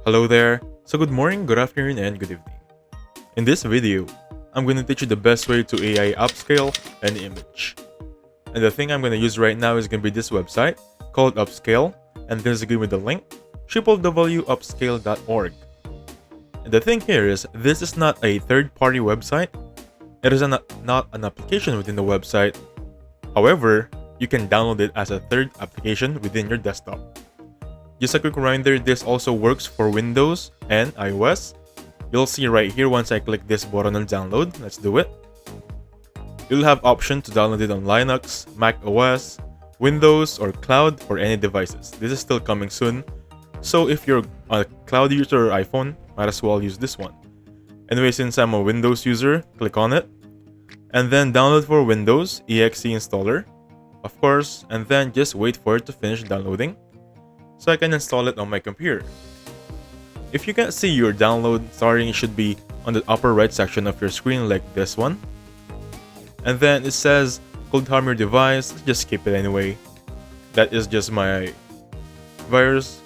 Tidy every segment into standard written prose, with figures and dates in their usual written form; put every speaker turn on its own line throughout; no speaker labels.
Hello there, so good morning, good afternoon, and good evening. In this video, I'm going to teach you the best way to AI upscale an image. And the thing I'm going to use right now is going to be this website called Upscale, and this is going to be the link www.upscale.org. And the thing here is, this is not a third-party website. It is not an application within the website. However, you can download it as a third application within your desktop. Just a quick reminder, this also works for Windows and iOS. You'll see right here once I click this button on download. Let's do it. You'll have option to download it on Linux, Mac OS, Windows, or cloud for any devices. This is still coming soon. So if you're a cloud user or iPhone, might as well use this one. Anyway, since I'm a Windows user, click on it. And then download for Windows, exe installer, of course, and then just wait for it to finish downloading so I can install it on my computer. If you can't see your download starting, it should be on the upper right section of your screen like this one. And then it says could harm your device. Let's just skip it anyway. That is just my virus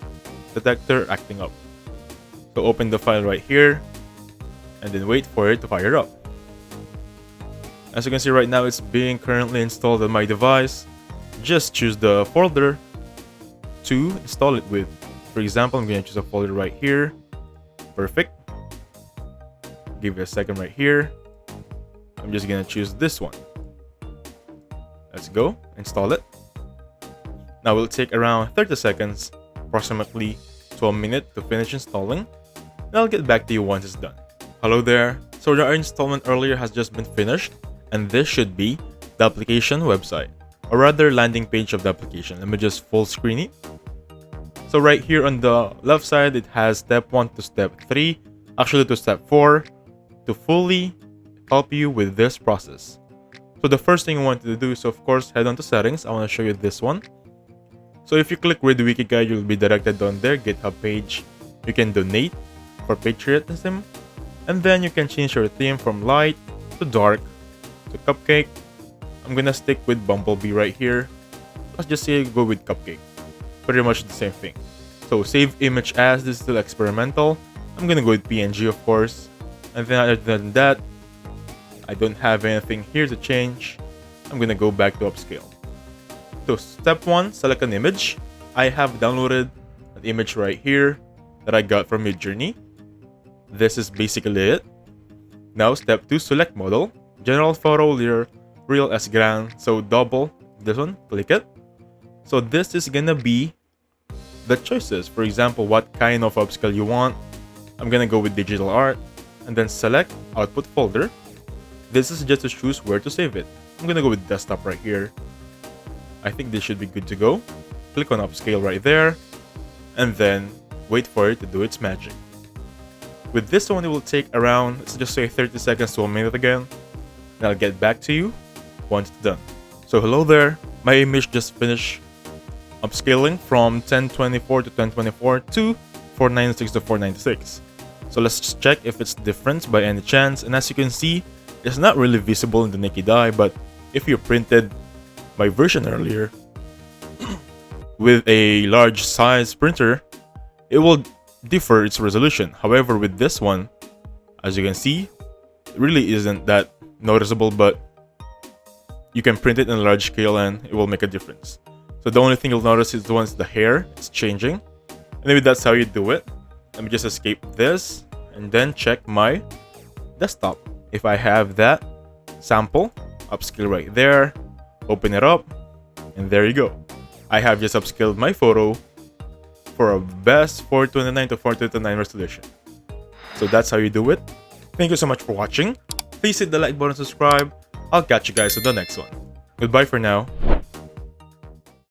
detector acting up. So open the file right here and then wait for it to fire up. As you can see right now, it's being currently installed on my device. Just choose the folder to install it with. For example, I'm going to choose a folder right here. Perfect. Give it a second right here. I'm just going to choose this one. Let's go. Install it. Now it will take around 30 seconds, approximately to a minute to finish installing. And I'll get back to you once it's done. Hello there. So our installment earlier has just been finished, and this should be the application website, or rather landing page of the application. Let me just full screen it. So right here on the left side, it has step 1 to step 3, actually to step 4, to fully help you with this process. So the first thing I want to do is, of course, head on to settings. I want to show you this one. So if you click read the wiki guide, you'll be directed on their GitHub page. You can donate for patriotism, and then you can change your theme from light to dark to cupcake. I'm gonna stick with Bumblebee right here. Let's just say go with cupcake. Pretty much the same thing. So save image as, this is still experimental. I'm gonna go with PNG, of course. And then other than that, I don't have anything here to change. I'm gonna go back to upscale. So step 1, select an image. I have downloaded an image right here that I got from Midjourney. This is basically it. Now step 2, select model. General photo, real as grand. So double this one, click it. So this is gonna be the choices. For example, what kind of upscale you want. I'm gonna go with digital art, and then select output folder. This is just to choose where to save it. I'm gonna go with desktop right here. I think this should be good to go. Click on upscale right there, and then wait for it to do its magic. With this one, it will take around, let's just say 30 seconds to a minute again, and I'll get back to you once it's done. So hello there, my image just finished upscaling from 1024 to 1024 to 496 to 496. So let's just check if it's different by any chance. And as you can see, it's not really visible in the naked eye, but if you printed my version earlier with a large size printer, it will differ its resolution. However, with this one, as you can see, it really isn't that noticeable, but you can print it in a large scale and it will make a difference. So the only thing you'll notice is once the hair is changing. And maybe that's how you do it. Let me just escape this and then check my desktop. If I have that sample, upscale right there, open it up, and there you go. I have just upscaled my photo for a best 429 to 429 resolution. So that's how you do it. Thank you so much for watching. Please hit the like button, subscribe. I'll catch you guys on the next one. Goodbye for now.